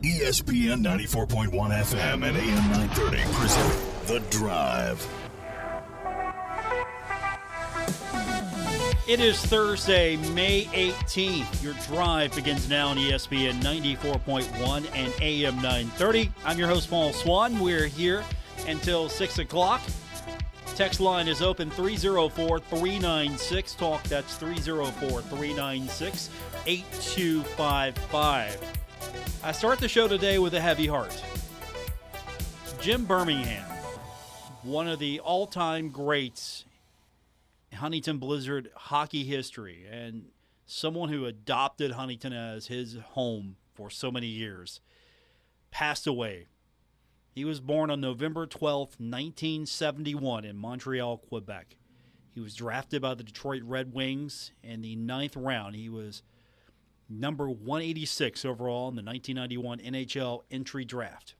ESPN 94.1 FM and AM 930 present The Drive. It is Thursday, May 18th. Your drive begins now on ESPN 94.1 and AM 930. I'm your host, Paul Swann. We're here until 6 o'clock. Text line is open 304-396-TALK. That's 304-396-8255. I start the show today with a heavy heart. Jim Bermingham, one of the all-time greats in Huntington Blizzard hockey history, and someone who adopted Huntington as his home for so many years, passed away. He was born on November 12th, 1971 in Montreal, Quebec. He was drafted by the Detroit Red Wings in the 9th round. He was number 186 overall in the 1991 NHL entry draft.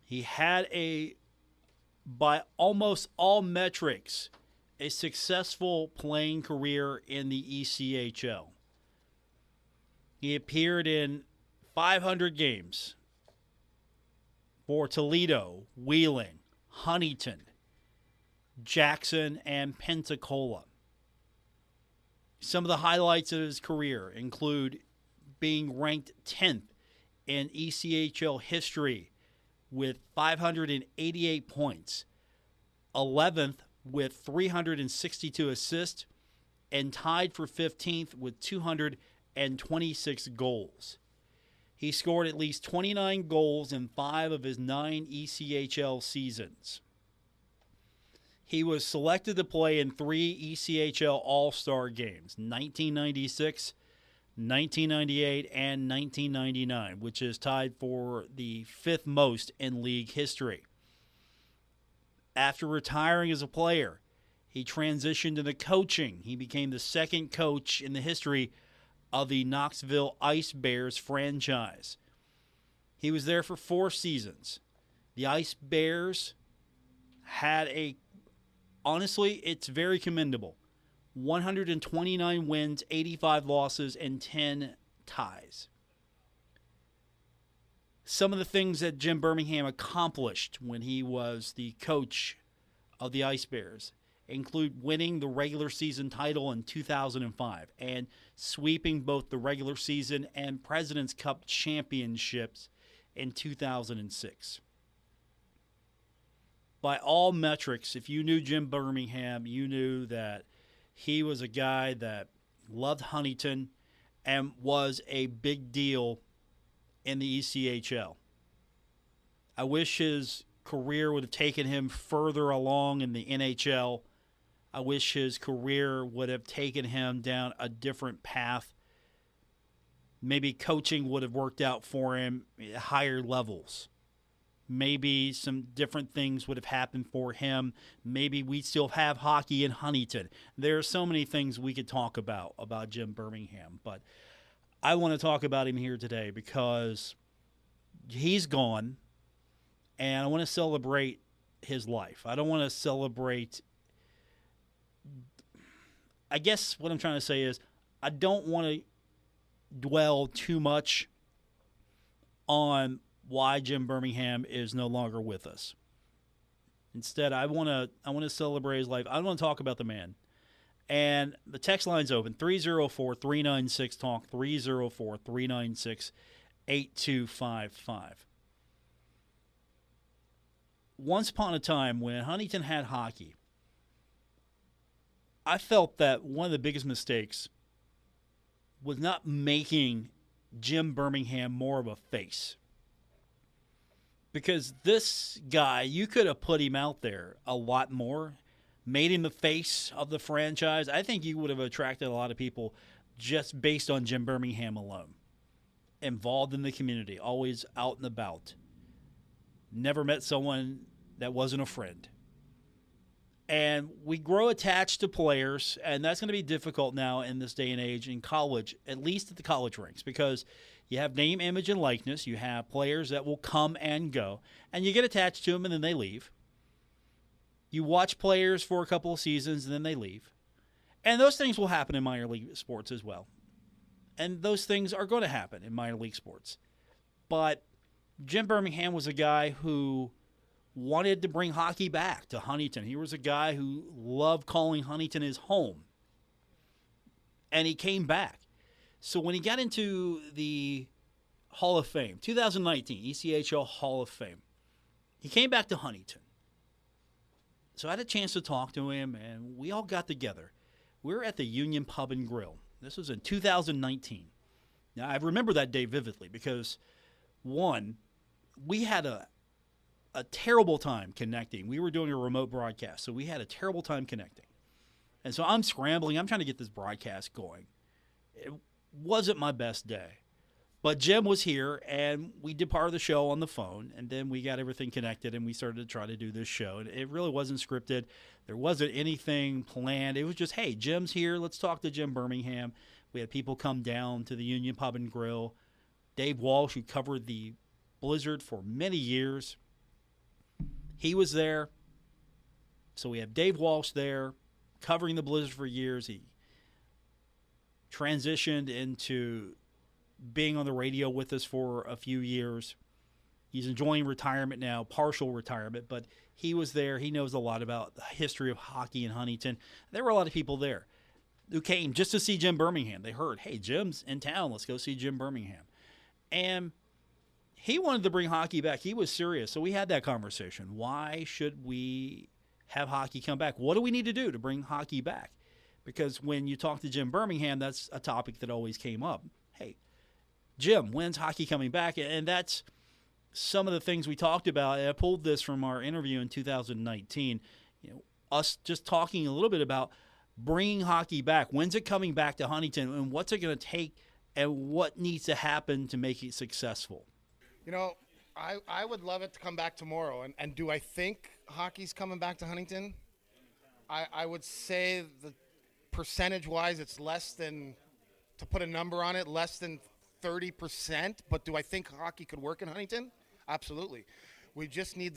He had by almost all metrics, a successful playing career in the ECHL. He appeared in 500 games for Toledo, Wheeling, Huntington, Jackson, and Pensacola. Some of the highlights of his career include being ranked 10th in ECHL history with 588 points, 11th with 362 assists, and tied for 15th with 226 goals. He scored at least 29 goals in 5 of his 9 ECHL seasons. He was selected to play in 3 ECHL All-Star games, 1996, 1998, and 1999, which is tied for the 5th most in league history. After retiring as a player, he transitioned into coaching. He became the second coach in the history of the Knoxville Ice Bears franchise. He was there for 4 seasons. The Ice Bears had honestly, it's very commendable. 129 wins, 85 losses, and 10 ties. Some of the things that Jim Bermingham accomplished when he was the coach of the Ice Bears include winning the regular season title in 2005 and sweeping both the regular season and President's Cup championships in 2006. By all metrics, if you knew Jim Bermingham, you knew that he was a guy that loved Huntington and was a big deal in the ECHL. I wish his career would have taken him further along in the NHL. I wish his career would have taken him down a different path. Maybe coaching would have worked out for him at higher levels. Maybe some different things would have happened for him. Maybe we'd still have hockey in Huntington. There are so many things we could talk about Jim Bermingham. But I want to talk about him here today because he's gone, and I want to celebrate his life. I don't want to celebrate – I guess what I'm trying to say is I don't want to dwell too much on why Jim Bermingham is no longer with us. Instead, I want to celebrate his life. I want to talk about the man. And the text line's open, 304-396-TALK, 304-396-8255. Once upon a time when Huntington had hockey, I felt that one of the biggest mistakes was not making Jim Bermingham more of a face. Because this guy, you could have put him out there a lot more, made him the face of the franchise. I think you would have attracted a lot of people just based on Jim Bermingham alone. Involved in the community, always out and about. Never met someone that wasn't a friend. And we grow attached to players, and that's going to be difficult now in this day and age in college, at least at the college ranks, because you have name, image, and likeness. You have players that will come and go, and you get attached to them, and then they leave. You watch players for a couple of seasons, and then they leave. And those things will happen in minor league sports as well. And those things are going to happen in minor league sports. But Jim Bermingham was a guy who wanted to bring hockey back to Huntington. He was a guy who loved calling Huntington his home. And he came back. So when he got into the Hall of Fame, 2019, ECHL Hall of Fame, he came back to Huntington. So I had a chance to talk to him, and we all got together. We were at the Union Pub and Grill. This was in 2019. Now, I remember that day vividly because, one, we had a terrible time connecting. We were doing a remote broadcast, so we had a terrible time connecting. And so I'm scrambling. I'm trying to get this broadcast going. It wasn't my best day. But Jim was here, and we did part of the show on the phone, and then we got everything connected, and we started to try to do this show. And it really wasn't scripted. There wasn't anything planned. It was just, hey, Jim's here. Let's talk to Jim Bermingham. We had people come down to the Union Pub and Grill. Dave Walsh, who covered the Blizzard for many years, he was there. So we have Dave Walsh there covering the Blizzard for years. He transitioned into being on the radio with us for a few years. He's enjoying retirement now, partial retirement, but he was there. He knows a lot about the history of hockey in Huntington. There were a lot of people there who came just to see Jim Bermingham. They heard, hey, Jim's in town. Let's go see Jim Bermingham. And he wanted to bring hockey back. He was serious. So we had that conversation. Why should we have hockey come back? What do we need to do to bring hockey back? Because when you talk to Jim Bermingham, that's a topic that always came up. Hey, Jim, when's hockey coming back? And that's some of the things we talked about. And I pulled this from our interview in 2019. Us just talking a little bit about bringing hockey back. When's it coming back to Huntington, and what's it going to take, and what needs to happen to make it successful? I would love it to come back tomorrow. And do I think hockey's coming back to Huntington? I would say the percentage-wise, it's less than, to put a number on it, less than 30%. But do I think hockey could work in Huntington? Absolutely. We just need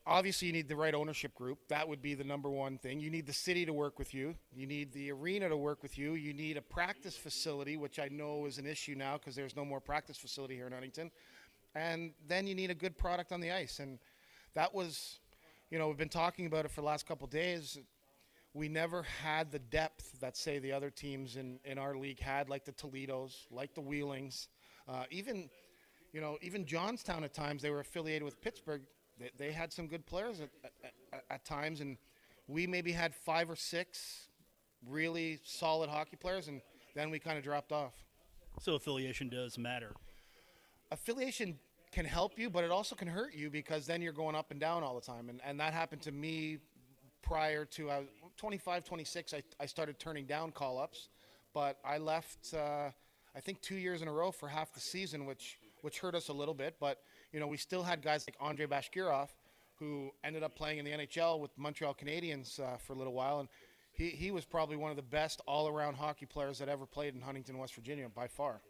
obviously you need the right ownership group. That would be the number one thing. You need the city to work with you. You need the arena to work with you. You need a practice facility, which I know is an issue now because there's no more practice facility here in Huntington. And then you need a good product on the ice. And that was, we've been talking about it for the last couple of days. We never had the depth that, say, the other teams in our league had, like the Toledos, like the Wheelings. Even Johnstown at times, they were affiliated with Pittsburgh. They had some good players at times, and we maybe had 5 or 6 really solid hockey players, and then we kind of dropped off. So affiliation does matter. Affiliation can help you, but it also can hurt you because then you're going up and down all the time, and that happened to me prior to, I was 25, 26, I started turning down call-ups, but I left, I think 2 years in a row for half the season, which hurt us a little bit, but we still had guys like Andrei Bashkirov, who ended up playing in the NHL with Montreal Canadiens for a little while, and he was probably one of the best all-around hockey players that ever played in Huntington, West Virginia, by far.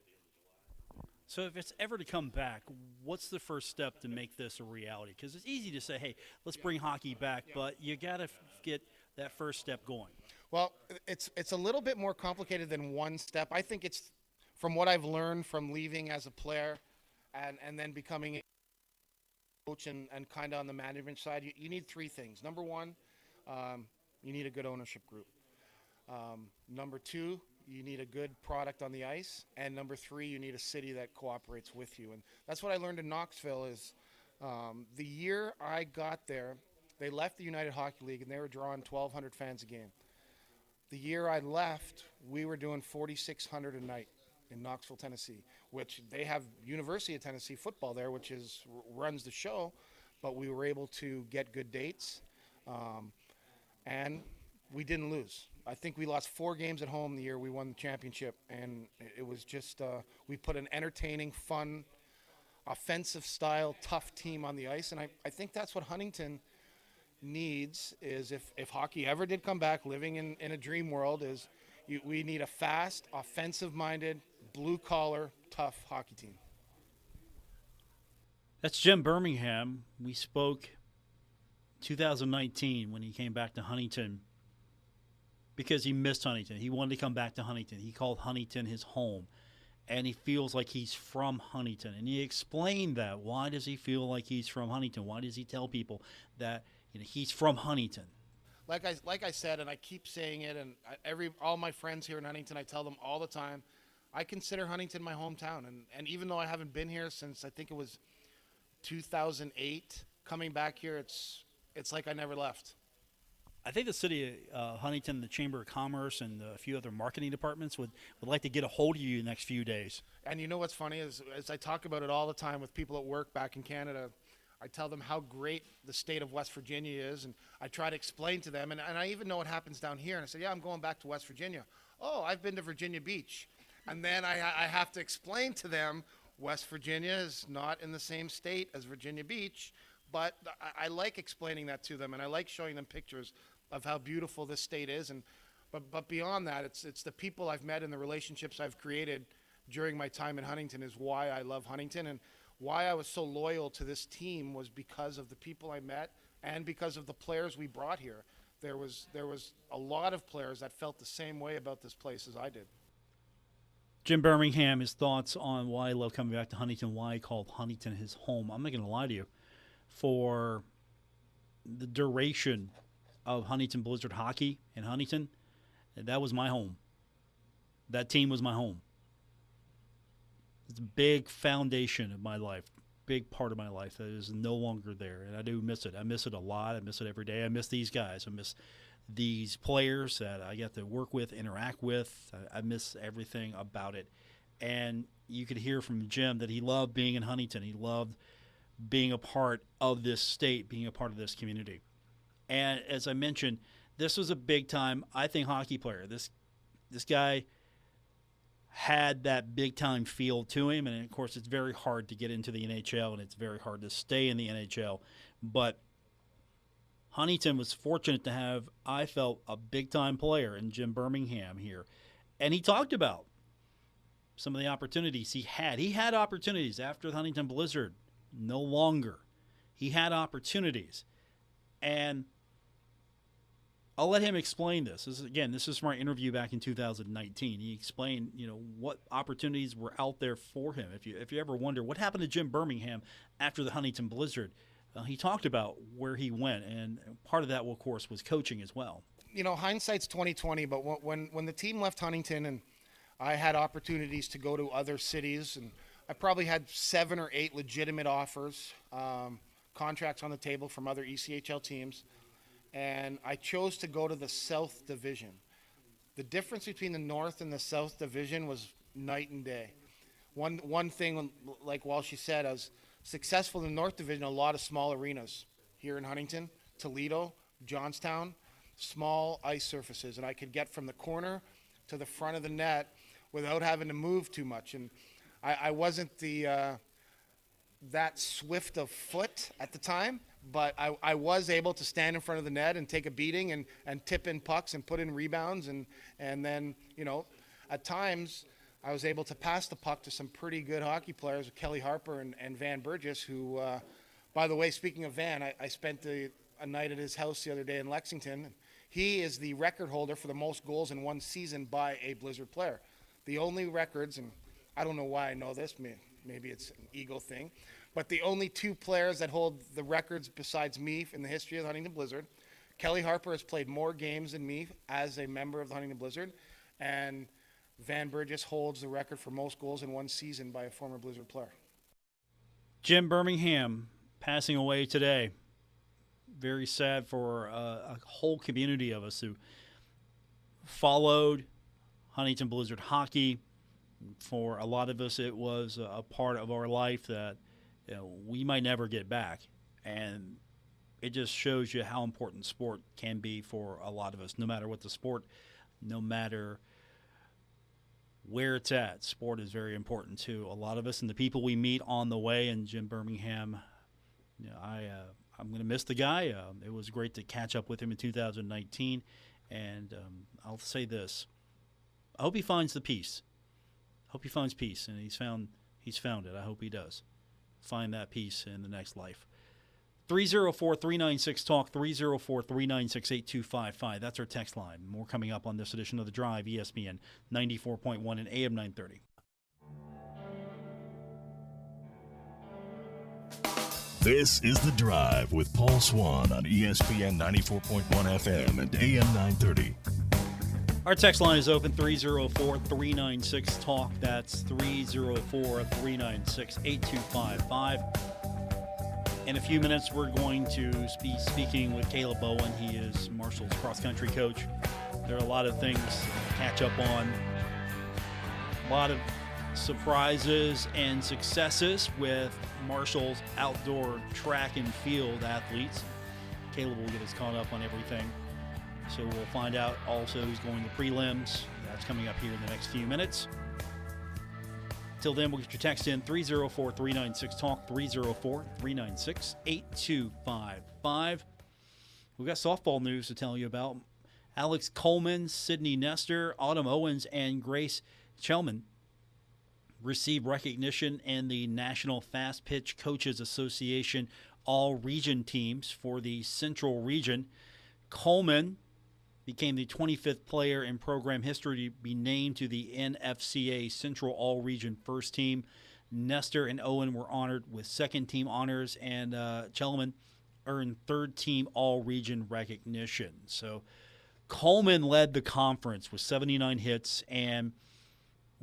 So if it's ever to come back, what's the first step to make this a reality? Because it's easy to say, hey, let's bring hockey back, but you got to get that first step going. Well, it's a little bit more complicated than one step. I think it's, from what I've learned from leaving as a player and then becoming a coach and kind of on the management side, you need 3 things. Number 1, you need a good ownership group. Number 2, you need a good product on the ice. And number 3, you need a city that cooperates with you. And that's what I learned in Knoxville is the year I got there, they left the United Hockey League and they were drawing 1,200 fans a game. The year I left, we were doing 4,600 a night in Knoxville, Tennessee, which they have University of Tennessee football there, which runs the show, but we were able to get good dates, and we didn't lose. I think we lost 4 games at home the year we won the championship, and it was just we put an entertaining, fun, offensive-style, tough team on the ice, and I think that's what Huntington needs is if hockey ever did come back, living in a dream world, is we need a fast, offensive-minded, blue-collar, tough hockey team. That's Jim Bermingham. We spoke 2019 when he came back to Huntington because he missed Huntington. He wanted to come back to Huntington. He called Huntington his home. and he feels like he's from Huntington. And he explained that. Why does he feel like he's from Huntington? Why does he tell people that he's from Huntington? Like I said, and I keep saying it, and all my friends here in Huntington, I tell them all the time, I consider Huntington my hometown. And even though I haven't been here since I think it was 2008, coming back here, it's like I never left. I think the city of Huntington, the Chamber of Commerce, and a few other marketing departments would like to get a hold of you the next few days. And you know what's funny is, as I talk about it all the time with people at work back in Canada, I tell them how great the state of West Virginia is, and I try to explain to them, and I even know what happens down here. And I say, yeah, I'm going back to West Virginia. Oh, I've been to Virginia Beach. And then I have to explain to them West Virginia is not in the same state as Virginia Beach, but I like explaining that to them, and I like showing them pictures of how beautiful this state is. But beyond that, it's the people I've met and the relationships I've created during my time in Huntington is why I love Huntington, and why I was so loyal to this team was because of the people I met and because of the players we brought here. There was a lot of players that felt the same way about this place as I did. Jim Bermingham, his thoughts on why I love coming back to Huntington, why he called Huntington his home. I'm not going to lie to you. For the duration of Huntington Blizzard hockey in Huntington, that was my home. That team was my home. It's a big foundation of my life, big part of my life that is no longer there, and I do miss it. I miss it a lot. I miss it every day. I miss these guys. I miss these players that I get to work with, interact with. I miss everything about it. And you could hear from Jim that he loved being in Huntington. He loved being a part of this state, being a part of this community. And as I mentioned, this was a big-time, I think, hockey player. This guy had that big-time feel to him, and, of course, it's very hard to get into the NHL, and it's very hard to stay in the NHL. But Huntington was fortunate to have, I felt, a big-time player in Jim Bermingham here. And he talked about some of the opportunities he had. He had opportunities after the Huntington Blizzard. No longer. He had opportunities. And I'll let him explain this. This is from our interview back in 2019. He explained, what opportunities were out there for him. If you ever wonder what happened to Jim Bermingham after the Huntington Blizzard, he talked about where he went, and part of that, of course, was coaching as well. Hindsight's 20/20, but when the team left Huntington and I had opportunities to go to other cities, and I probably had 7 or 8 legitimate offers, contracts on the table from other ECHL teams, and I chose to go to the South Division. The difference between the North and the South Division was night and day. One thing, like Walshy said, I was successful in the North Division, a lot of small arenas here in Huntington, Toledo, Johnstown, small ice surfaces, and I could get from the corner to the front of the net without having to move too much. And I wasn't that swift of foot at the time, but I was able to stand in front of the net and take a beating and tip in pucks and put in rebounds. And then, at times I was able to pass the puck to some pretty good hockey players, Kelly Harper and Van Burgess, who, by the way, speaking of Van, I spent a night at his house the other day in Lexington. He is the record holder for the most goals in one season by a Blizzard player. The only records, and I don't know why I know this, maybe it's an ego thing, but the only 2 players that hold the records besides me in the history of the Huntington Blizzard, Kelly Harper has played more games than me as a member of the Huntington Blizzard, and Van Burgess holds the record for most goals in one season by a former Blizzard player. Jim Bermingham passing away today. Very sad for a whole community of us who followed Huntington Blizzard hockey. For a lot of us, it was a part of our life that we might never get back. And it just shows you how important sport can be for a lot of us, no matter what the sport, no matter where it's at. Sport is very important to a lot of us and the people we meet on the way. And Jim Bermingham, I'm going to miss the guy. It was great to catch up with him in 2019. And I'll say this. I hope he finds the peace. Hope he finds peace, and he's found it. I hope he does find that peace in the next life. 304-396-TALK, 304-396-8255. That's our text line. More coming up on this edition of The Drive, ESPN 94.1 and AM 930. This is The Drive with Paul Swann on ESPN 94.1 FM and AM 930. Our text line is open, 304-396-TALK. That's 304-396-8255. In a few minutes, we're going to be speaking with Caleb Bowen. He is Marshall's cross-country coach. There are a lot of things to catch up on. A lot of surprises and successes with Marshall's outdoor track and field athletes. Caleb will get us caught up on everything. So we'll find out also who's going to prelims. That's coming up here in the next few minutes. Till then, we'll get your text in, 304-396-TALK, 304-396-8255. We've got softball news to tell you about. Alex Coleman, Sydney Nestor, Autumn Owens, and Grace Chelman received recognition in the National Fast Pitch Coaches Association all-region teams for the Central Region. Coleman became the 25th player in program history to be named to the NFCA Central All-Region First Team. Nestor and Owen were honored with second-team honors, and Chelman earned third-team All-Region recognition. So Coleman led the conference with 79 hits and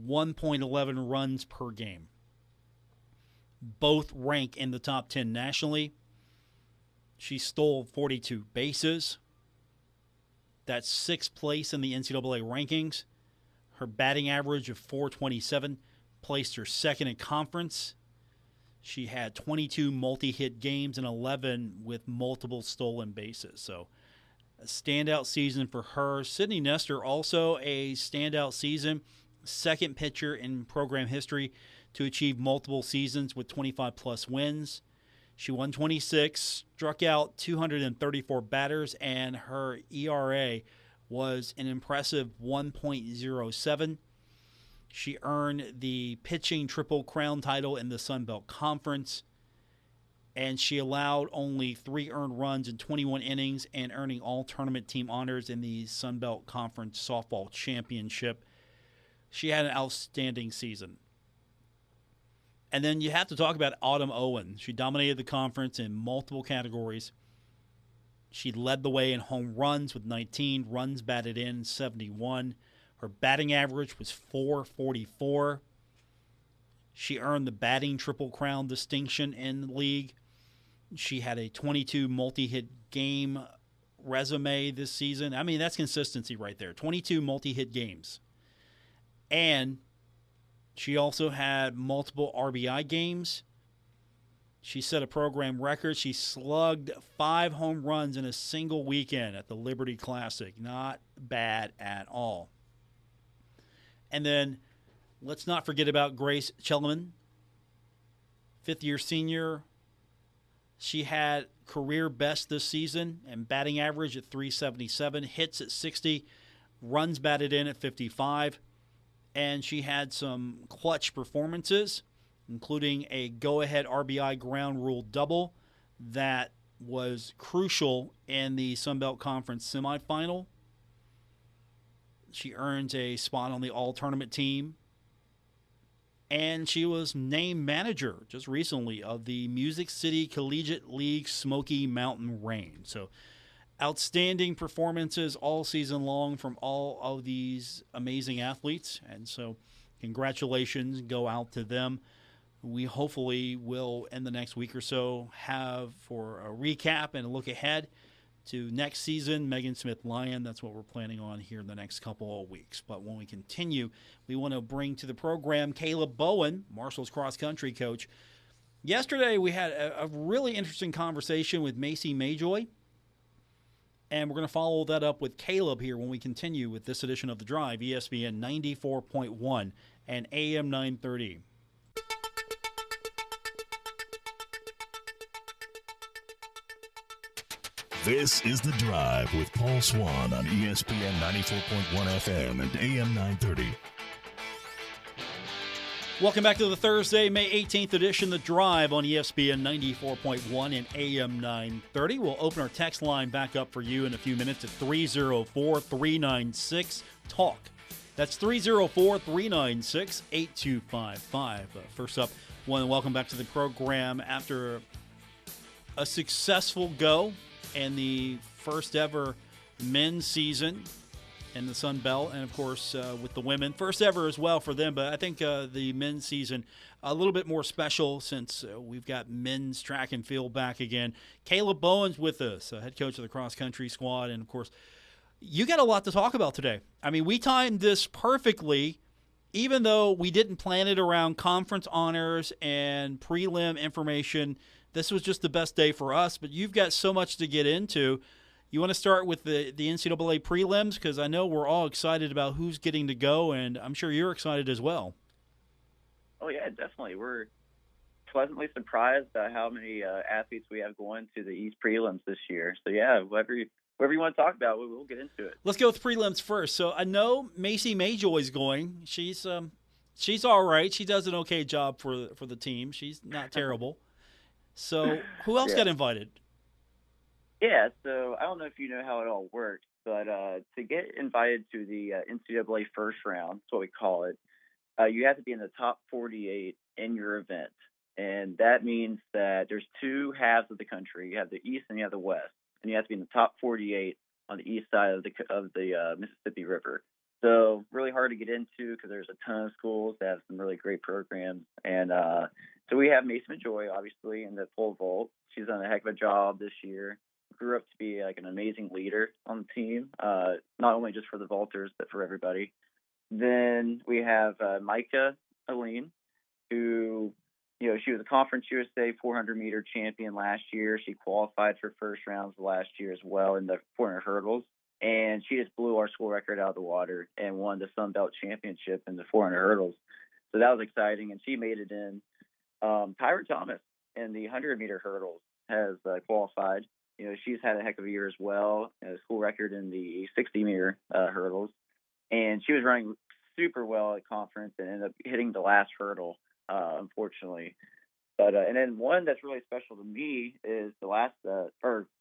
1.11 runs per game. Both rank in the top 10 nationally. She stole 42 bases. That's sixth place in the NCAA rankings. Her batting average of .427 placed her second in conference. She had 22 multi-hit games and 11 with multiple stolen bases. So a standout season for her. Sydney Nestor also a standout season. Second pitcher in program history to achieve multiple seasons with 25-plus wins. She won 26, struck out 234 batters, and her ERA was an impressive 1.07. She earned the pitching Triple Crown title in the Sun Belt Conference, and she allowed only 3 earned runs in 21 innings and earning all tournament team honors in the Sun Belt Conference Softball Championship. She had an outstanding season. And then you have to talk about Autumn Owen. She dominated the conference in multiple categories. She led the way in home runs with 19, runs batted in 71. Her batting average was .444. She earned the batting Triple Crown distinction in the league. She had a 22 multi-hit game resume this season. I mean, that's consistency right there. 22 multi-hit games. And she also had multiple RBI games. She set a program record. She slugged 5 home runs in a single weekend at the Liberty Classic. Not bad at all. And then let's not forget about Grace Chelman, fifth-year senior. She had career best this season and batting average at .377, hits at 60, runs batted in at 55. And she had some clutch performances, including a go-ahead RBI ground rule double that was crucial in the Sun Belt Conference semifinal. She earned a spot on the all-tournament team. And she was named manager just recently of the Music City Collegiate League Smoky Mountain Reign. So outstanding performances all season long from all of these amazing athletes. And so congratulations go out to them. We hopefully will, in the next week or so, have for a recap and a look ahead to next season, Megan Smith-Lyon. That's what we're planning on here in the next couple of weeks. But when we continue, we want to bring to the program Caleb Bowen, Marshall's cross-country coach. Yesterday, we had a really interesting conversation with Macy Mayjoy. And we're going to follow that up with Caleb here when we continue with this edition of The Drive, ESPN 94.1 and AM 930. This is The Drive with Paul Swann on ESPN 94.1 FM and AM 930. Welcome back to the Thursday, May 18th edition, The Drive on ESPN 94.1 and AM 930. We'll open our text line back up for you in a few minutes at 304-396-TALK. That's 304-396-8255. First up, want to welcome back to the program after a successful go and the first ever men's season in the Sun Belt, and of course with the women, first ever as well for them. But I think the men's season a little bit more special since we've got men's track and field back again. Caleb Bowen's with us, head coach of the cross country squad, and of course you got a lot to talk about today. I mean, we timed this perfectly, even though we didn't plan it around conference honors and prelim information. This was just the best day for us, but you've got so much to get into. You want to start with the NCAA prelims? Because I know we're all excited about who's getting to go, and I'm sure you're excited as well. Oh, yeah, definitely. We're pleasantly surprised at how many athletes we have going to the East prelims this year. So, yeah, whatever you want to talk about, we'll get into it. Let's go with prelims first. So I know Macy Mayjoy's going. She's all right. She does an okay job for the team. She's not terrible. So who else got invited? Yeah, so I don't know if you know how it all works, but to get invited to the NCAA first round, that's what we call it, you have to be in the top 48 in your event. And that means that there's two halves of the country. You have the East and you have the West. And you have to be in the top 48 on the east side of the Mississippi River. So really hard to get into because there's a ton of schools that have some really great programs. And so we have Mason Joy, obviously, in the pole vault. She's done a heck of a job this year. Grew up to be like an amazing leader on the team, not only just for the vaulters, but for everybody. Then we have Micah Aline, who, she was a Conference USA 400-meter champion last year. She qualified for first rounds last year as well in the 400 hurdles. And she just blew our school record out of the water and won the Sun Belt Championship in the 400 hurdles. So that was exciting. And she made it in. Tyra Thomas in the 100-meter hurdles has qualified. She's had a heck of a year as well, a school record in the 60-meter hurdles. And she was running super well at conference and ended up hitting the last hurdle, unfortunately. But and then one that's really special to me is the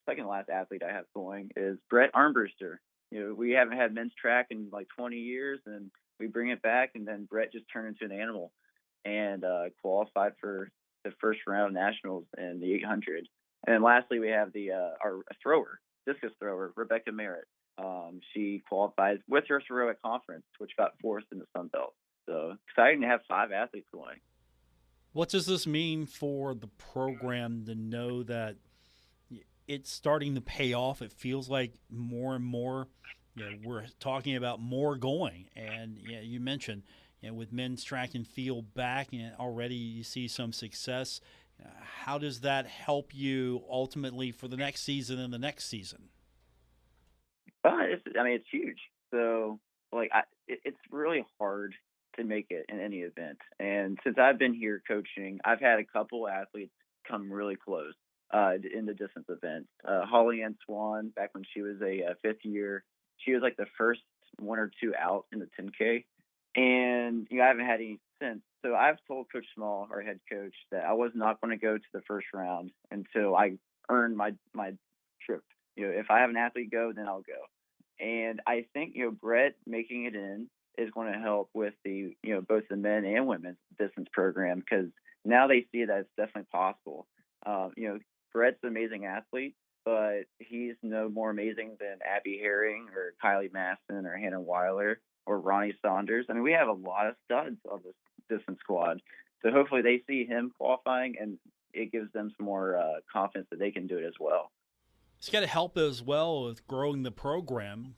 second to last athlete I have going is Brett Armbruster. We haven't had men's track in like 20 years, and we bring it back, and then Brett just turned into an animal and qualified for the first round of nationals in the 800. And then lastly, we have our discus thrower, Rebecca Merritt. She qualified with her throw at conference, which got fourth in the Sun Belt. So exciting to have 5 athletes going. What does this mean for the program to know that it's starting to pay off? It feels like more and more, we're talking about more going. And you mentioned, with men's track and field back, and already you see some success. How does that help you ultimately for the next season and the next season? It's huge. So, it's really hard to make it in any event. And since I've been here coaching, I've had a couple athletes come really close in the distance events. Holly Ann Swann, back when she was a fifth year, she was like the first 1 or 2 out in the 10K. And I haven't had any since. So I've told Coach Small, our head coach, that I was not going to go to the first round until I earned my trip. If I have an athlete go, then I'll go. And I think, Brett making it in is going to help with the, both the men and women's distance program, because now they see that it's definitely possible. Brett's an amazing athlete, but he's no more amazing than Abby Herring or Kylie Masson or Hannah Weiler or Ronnie Saunders. I mean, we have a lot of studs on this distance squad. So hopefully they see him qualifying, and it gives them some more confidence that they can do it as well. It's got to help as well with growing the program.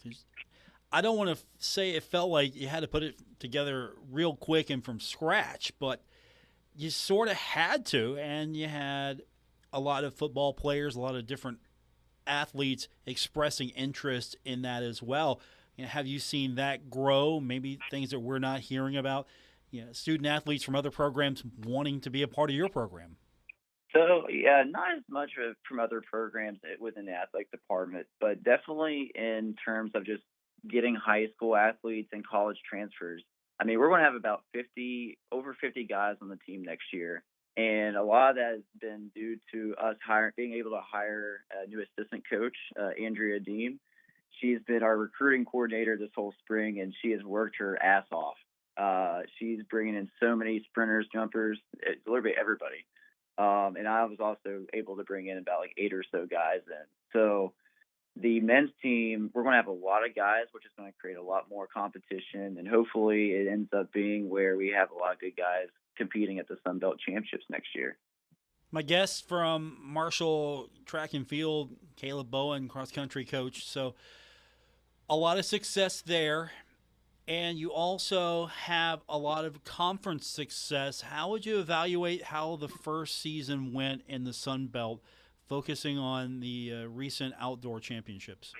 I don't want to say it felt like you had to put it together real quick and from scratch, but you sort of had to, and you had a lot of football players, a lot of different athletes expressing interest in that as well. Have you seen that grow? Maybe things that we're not hearing about, student athletes from other programs wanting to be a part of your program? So, yeah, not as much from other programs within the athletic department, but definitely in terms of just getting high school athletes and college transfers. I mean, we're going to have about over 50 guys on the team next year. And a lot of that has been due to us being able to hire a new assistant coach, Andrea Deem. She's been our recruiting coordinator this whole spring, and she has worked her ass off. She's bringing in so many sprinters, jumpers, literally everybody. And I was also able to bring in about like 8 or so guys in. So the men's team, we're going to have a lot of guys, which is going to create a lot more competition. And hopefully it ends up being where we have a lot of good guys competing at the Sun Belt Championships next year. My guest from Marshall Track and Field, Caleb Bowen, cross-country coach. So a lot of success there. And you also have a lot of conference success. How would you evaluate how the first season went in the Sun Belt, focusing on the recent outdoor championships?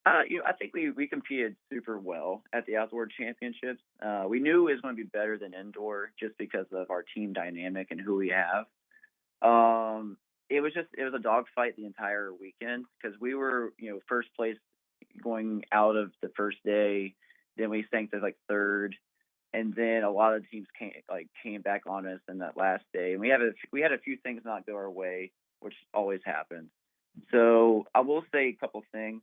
I think we competed super well at the outdoor championships. We knew it was going to be better than indoor just because of our team dynamic and who we have. It was a dogfight the entire weekend because we were, first place going out of the first day. Then we sank to like third, and then a lot of teams came back on us in that last day. And we had a few things not go our way, which always happens. So I will say a couple things.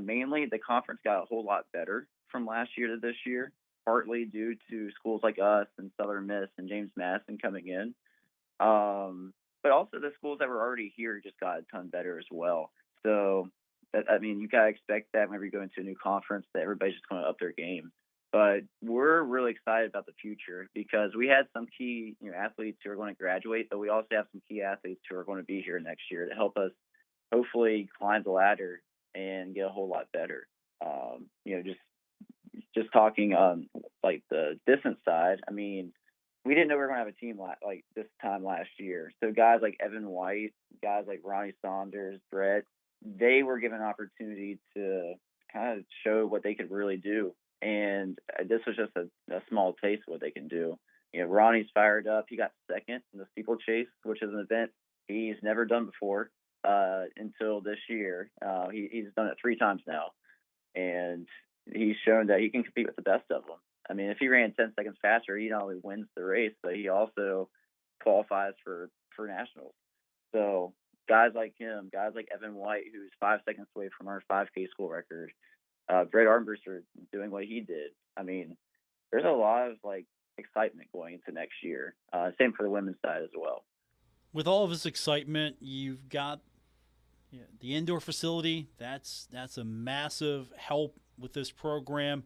Mainly, the conference got a whole lot better from last year to this year, partly due to schools like us and Southern Miss and James Madison coming in. But also the schools that were already here just got a ton better as well. So, you got to expect that whenever you go into a new conference that everybody's just going to up their game. But we're really excited about the future because we had some key athletes who are going to graduate, but we also have some key athletes who are going to be here next year to help us hopefully climb the ladder and get a whole lot better. Just talking on like the distance side, we didn't know we were going to have a team like this time last year. So guys like Evan White, guys like Ronnie Saunders, Brett, they were given an opportunity to kind of show what they could really do. And this was just a small taste of what they can do. Ronnie's fired up. He got second in the steeplechase, which is an event he's never done before until this year. He's done it 3 times now. And he's shown that he can compete with the best of them. If he ran 10 seconds faster, he not only wins the race, but he also qualifies for nationals. So guys like him, guys like Evan White, who's 5 seconds away from our 5K school record, Brett Armbruster doing what he did. There's a lot of excitement going into next year. Same for the women's side as well. With all of this excitement, you've got the indoor facility. That's a massive help with this program.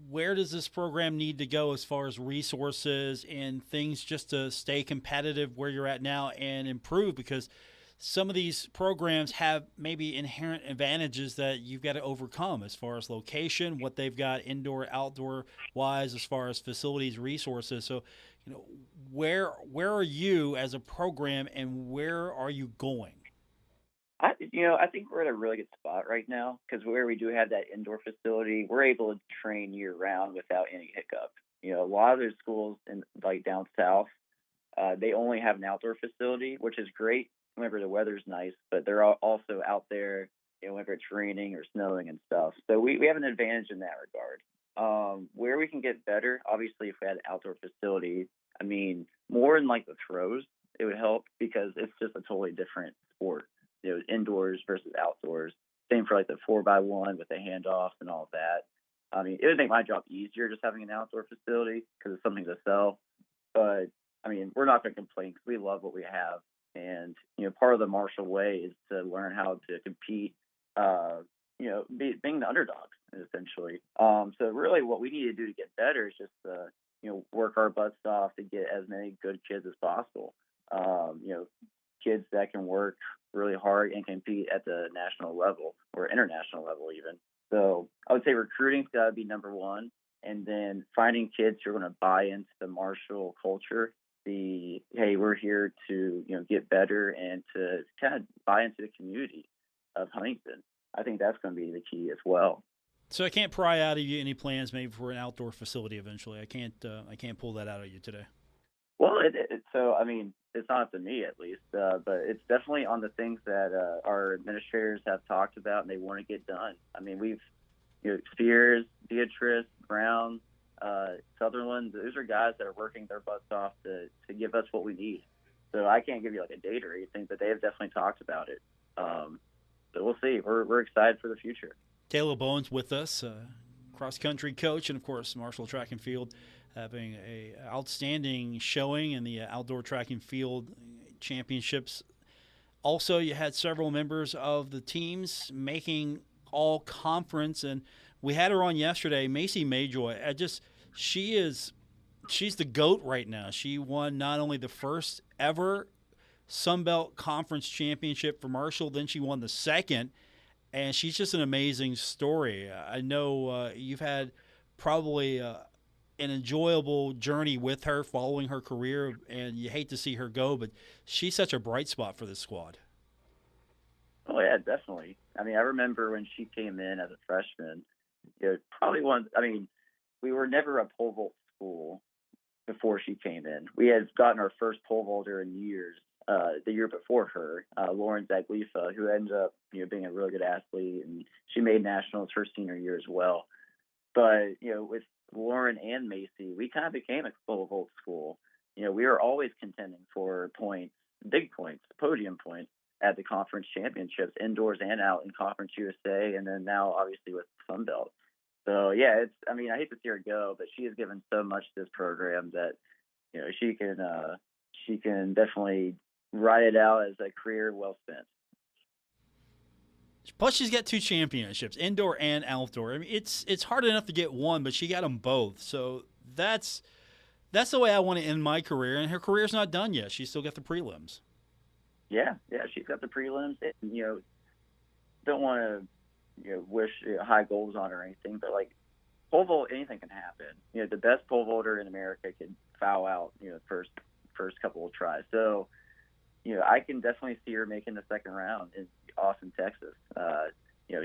Where does this program need to go as far as resources and things just to stay competitive where you're at now and improve? Because some of these programs have maybe inherent advantages that you've got to overcome as far as location, what they've got indoor, outdoor wise, as far as facilities, resources. So, where are you as a program and where are you going? I think we're at a really good spot right now because where we do have that indoor facility, we're able to train year round without any hiccup. A lot of those schools in down south, they only have an outdoor facility, which is great whenever the weather's nice, but they're also out there, whenever it's raining or snowing and stuff. So we have an advantage in that regard. Where we can get better, obviously, if we had an outdoor facility, more in the throws, it would help because it's just a totally different sport. Indoors versus outdoors. Same for the 4x1 with the handoffs and all of that. It would make my job easier just having an outdoor facility because it's something to sell. But we're not going to complain because we love what we have. And part of the Marshall way is to learn how to compete. Being the underdogs essentially. So really, what we need to do to get better is just work our butts off to get as many good kids as possible. Kids that can work really hard and compete at the national level or international level even. So I would say recruiting's got to be number one, and then finding kids who are going to buy into the Marshall culture. Hey, we're here to get better and to kind of buy into the community of Huntington. I think that's going to be the key as well. So I can't pry out of you any plans maybe for an outdoor facility eventually. I can't pull that out of you today. Well, it's not up to me at least, but it's definitely on the things that our administrators have talked about and they want to get done. We've, Spears, Beatrice, Brown, Sutherland, those are guys that are working their butts off to give us what we need. So I can't give you a date or anything, but they have definitely talked about it. So we'll see. We're excited for the future. Caleb Bowen's with us, cross-country coach, and, of course, Marshall Track and Field having a outstanding showing in the outdoor track and field championships. Also, you had several members of the teams making all conference, and we had her on yesterday, Macy Mayjoy. She's the GOAT right now. She won not only the first ever Sunbelt Conference Championship for Marshall, then she won the second, and she's just an amazing story. I know you've had probably an enjoyable journey with her, following her career, and you hate to see her go, but she's such a bright spot for this squad. Oh, yeah, definitely. I mean, I remember when she came in as a freshman, we were never a pole vault school before she came in. We had gotten our first pole vaulter in years, the year before her, Lauren Zaglifa, who ended up, being a really good athlete, and she made nationals her senior year as well. But, with Lauren and Macy, we kind of became a pole vault school. We were always contending for points, big points, podium points at the conference championships, indoors and out in Conference USA, and then now obviously with Sunbelt. So yeah, I hate to see her go, but she has given so much to this program that, she can definitely ride it out as a career well spent. Plus, she's got 2 championships, indoor and outdoor. I mean, it's hard enough to get one, but she got them both. So that's the way I want to end my career, and her career's not done yet. She's still got the prelims. Yeah, she's got the prelims. And, don't want to, wish high goals on her or anything, but like pole vault, anything can happen. The best pole vaulter in America could foul out, first couple of tries. So, I can definitely see her making the second round in Austin, Texas.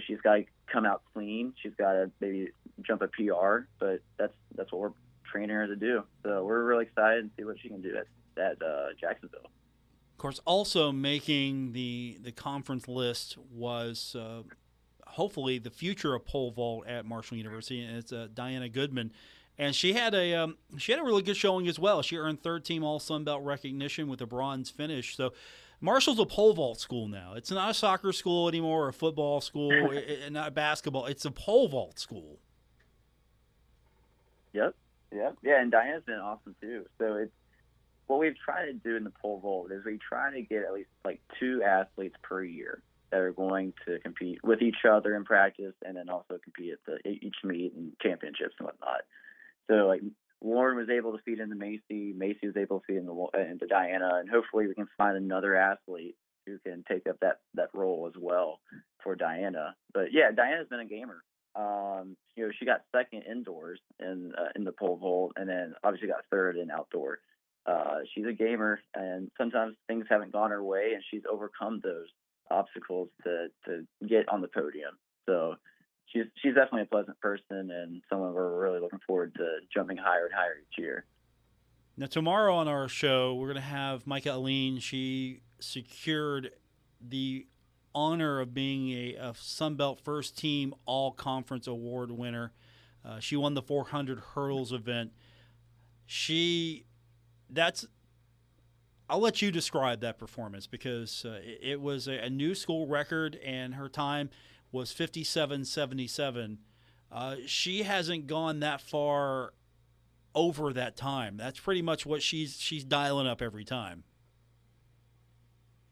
She's got to come out clean. She's got to maybe jump a PR, but that's what we're training her to do. So we're really excited to see what she can do at Jacksonville. Of course, also making the conference list was hopefully the future of pole vault at Marshall University, and it's Diana Goodman, and she had a really good showing as well. She earned third team All Sunbelt recognition with a bronze finish. So Marshall's a pole vault school now. It's not a soccer school anymore, or a football school, not basketball. It's a pole vault school. Yep. Yeah, and Diana's been awesome too. So it's what we've tried to do in the pole vault is we try to get at least like 2 athletes per year that are going to compete with each other in practice, and then also compete at each meet and championships and whatnot. So like Lauren was able to feed into Macy was able to feed into Diana, and hopefully we can find another athlete who can take up that role as well for Diana. But yeah, Diana's been a gamer. She got second indoors in the pole vault, and then obviously got third in outdoor. She's a gamer, and sometimes things haven't gone her way, and she's overcome those obstacles to get on the podium. So she's definitely a pleasant person, and someone we're really looking forward to jumping higher and higher each year. Now, tomorrow on our show, we're going to have Micah Aline. She secured the honor of being a Sunbelt First Team All-Conference Award winner. She won the 400 hurdles event. I'll let you describe that performance, because it was a new school record, and her time was 57.77. She hasn't gone that far over that time. That's pretty much what she's dialing up every time.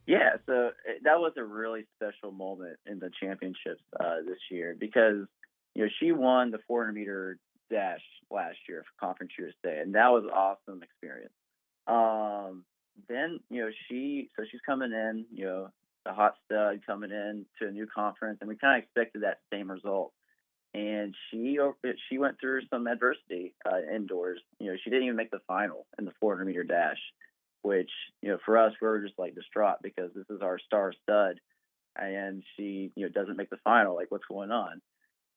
Yeah, so that was a really special moment in the championships this year, because she won the 400-meter dash last year for Conference USA, and that was an awesome experience. Then she's coming in, the hot stud coming in to a new conference, and we kind of expected that same result. And she went through some adversity indoors. She didn't even make the final in the 400-meter dash, which for us, we were just like distraught, because this is our star stud, and she doesn't make the final. Like, what's going on?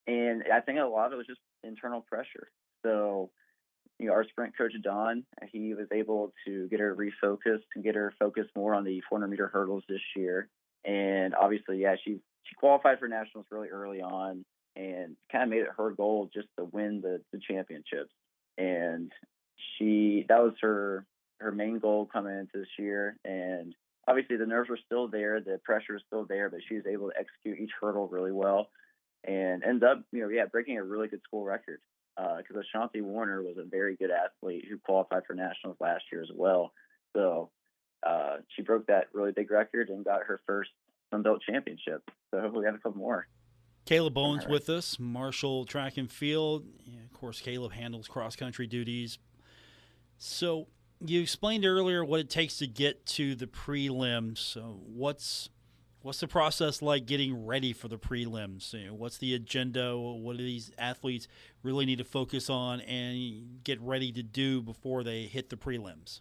And I think a lot of it was just internal pressure. So our sprint coach Don, he was able to get her refocused and get her focused more on the 400-meter hurdles this year. And obviously, yeah, she qualified for nationals really early on, and kind of made it her goal just to win the championships. And that was her main goal coming into this year. And obviously the nerves were still there, the pressure was still there, but she was able to execute each hurdle really well. and ended up, breaking a really good school record. Because Ashanti Warner was a very good athlete who qualified for nationals last year as well. So she broke that really big record and got her first Sun Belt championship. So hopefully we have a couple more. Caleb Bowen's with us, Marshall track and field. Yeah, of course, Caleb handles cross-country duties. So you explained earlier what it takes to get to the prelims. So what's the process like getting ready for the prelims? What's the agenda? What do these athletes really need to focus on and get ready to do before they hit the prelims?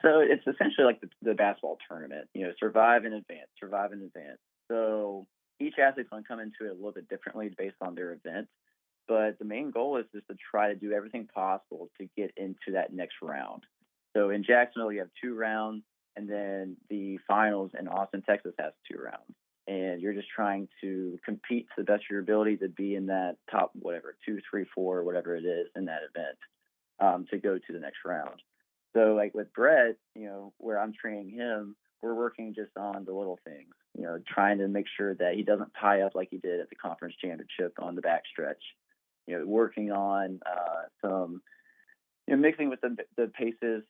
So it's essentially like the basketball tournament, survive in advance. So each athlete's going to come into it a little bit differently based on their event. But the main goal is just to try to do everything possible to get into that next round. So in Jacksonville, you have 2 rounds, and then the finals in Austin, Texas has 2 rounds. And you're just trying to compete to the best of your ability to be in that top, 2, 3, 4, whatever it is in that event to go to the next round. So like with Brett, where I'm training him, we're working just on the little things, trying to make sure that he doesn't tie up like he did at the conference championship on the backstretch, working on some, mixing with the paces,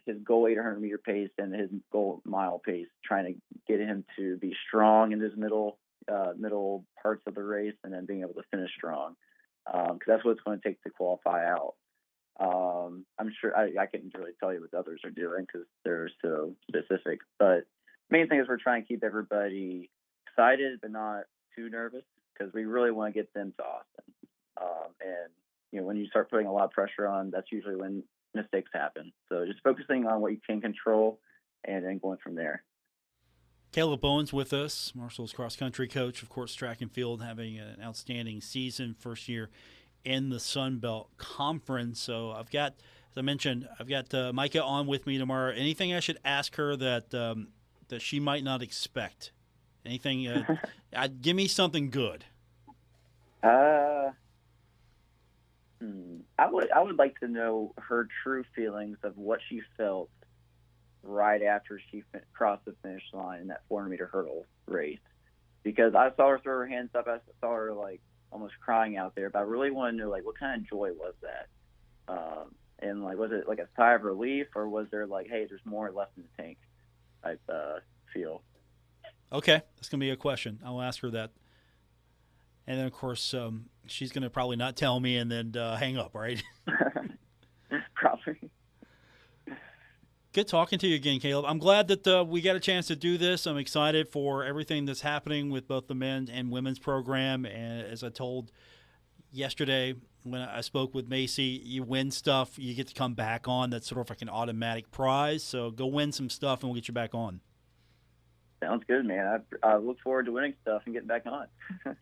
his goal 800-meter pace and his goal mile pace, trying to get him to be strong in his middle parts of the race and then being able to finish strong, because that's what it's going to take to qualify out. I'm sure I couldn't really tell you what the others are doing because they're so specific. But main thing is we're trying to keep everybody excited but not too nervous because we really want to get them to Austin. And when you start putting a lot of pressure on, that's usually when mistakes happen. So just focusing on what you can control and then going from there. Caleb Bowen's with us, Marshall's cross-country coach, of course, track and field, having an outstanding season, first year in the Sun Belt Conference. So I've got, as I mentioned, Micah on with me tomorrow. Anything I should ask her that she might not expect? Anything? Give me something good. I would like to know her true feelings of what she felt right after she crossed the finish line in that 400-meter hurdle race, because I saw her throw her hands up. I saw her almost crying out there, but I really want to know what kind of joy was that, and was it a sigh of relief, or was there hey, there's more left in the tank type feel? Okay, that's gonna be a question. I'll ask her that, and then of course she's gonna probably not tell me and then hang up, right? Probably. Good talking to you again, Caleb. I'm glad that we got a chance to do this. I'm excited for everything that's happening with both the men's and women's program. And as I told yesterday when I spoke with Macy, you win stuff, you get to come back on. That's sort of like an automatic prize. So go win some stuff and we'll get you back on. Sounds good, man. I look forward to winning stuff and getting back on.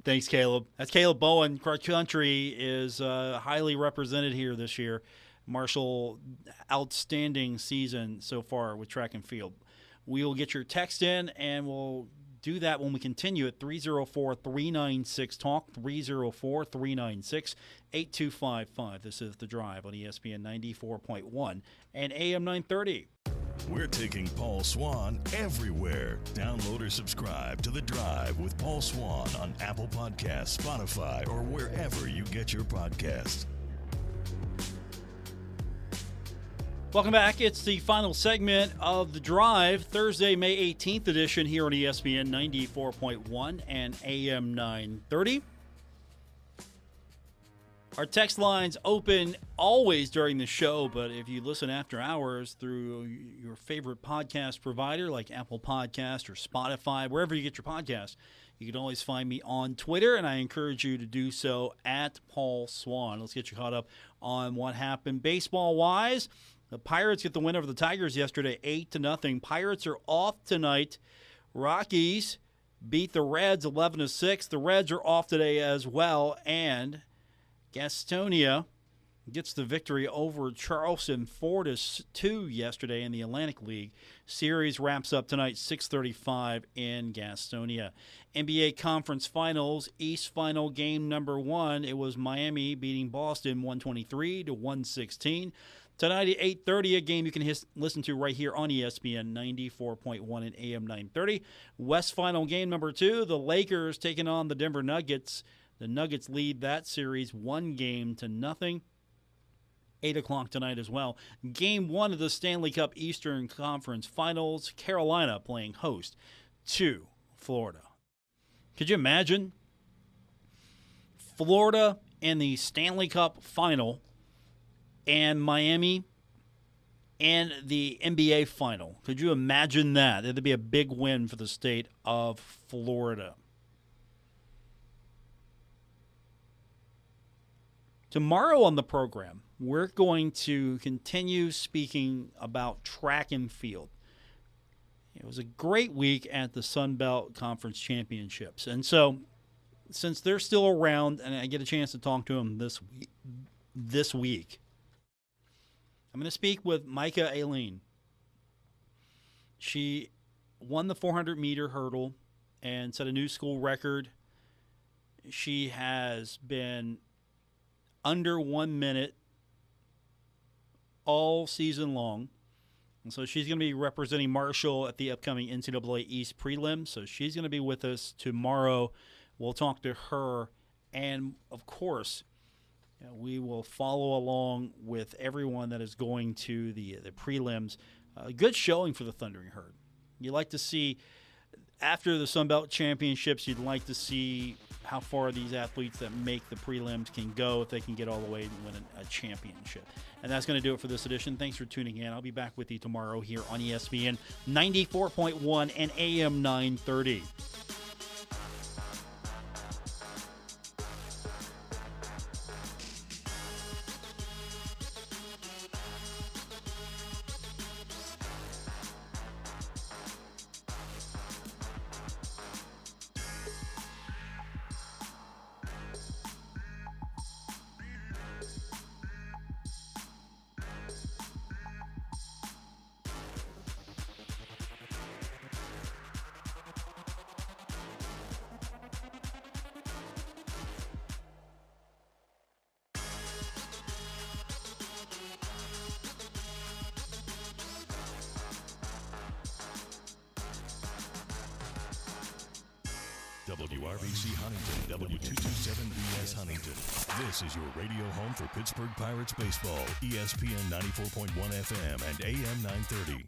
Thanks, Caleb. That's Caleb Bowen. Cross country is highly represented here this year. Marshall, outstanding season so far with track and field. We will get your text in, and we'll do that when we continue at 304-396-TALK, 304-396-8255. This is The Drive on ESPN 94.1 and AM 930. We're taking Paul Swann everywhere. Download or subscribe to The Drive with Paul Swann on Apple Podcasts, Spotify, or wherever you get your podcasts. Welcome back. It's the final segment of The Drive, Thursday, May 18th edition here on ESPN 94.1 and AM 930. Our text line's open always during the show, but if you listen after hours through your favorite podcast provider like Apple Podcast or Spotify, wherever you get your podcast, you can always find me on Twitter, and I encourage you to do so at Paul Swann. Let's get you caught up on what happened baseball-wise. The Pirates get the win over the Tigers yesterday, 8-0. Pirates are off tonight. Rockies beat the Reds 11-6. The Reds are off today as well, and Gastonia gets the victory over Charleston 4-2 yesterday in the Atlantic League. Series wraps up tonight 6:35 in Gastonia. NBA Conference Finals, East Final game number 1. It was Miami beating Boston 123-116. Tonight at 8:30, a game you can listen to right here on ESPN 94.1 and AM 930. West Final game number 2, the Lakers taking on the Denver Nuggets. The Nuggets lead that series 1-0. 8 o'clock tonight as well. Game 1 of the Stanley Cup Eastern Conference Finals, Carolina playing host to Florida. Could you imagine Florida in the Stanley Cup Final and Miami and the NBA Final? Could you imagine that? It'd be a big win for the state of Florida. Tomorrow on the program, we're going to continue speaking about track and field. It was a great week at the Sun Belt Conference Championships. And so, since they're still around and I get a chance to talk to them this week, I'm going to speak with Micah Aileen. She won the 400-meter hurdle and set a new school record. She has been under 1 minute all season long. And so she's going to be representing Marshall at the upcoming NCAA East Prelims. So she's going to be with us tomorrow. We'll talk to her. And, of course, we will follow along with everyone that is going to the prelims. A good showing for the Thundering Herd. You like to see, after the Sun Belt Championships, you'd like to see how far these athletes that make the prelims can go if they can get all the way and win a championship. And that's going to do it for this edition. Thanks for tuning in. I'll be back with you tomorrow here on ESPN 94.1 and AM 930. WRBC Huntington, W227BS Huntington. This is your radio home for Pittsburgh Pirates baseball, ESPN 94.1 FM and AM 930.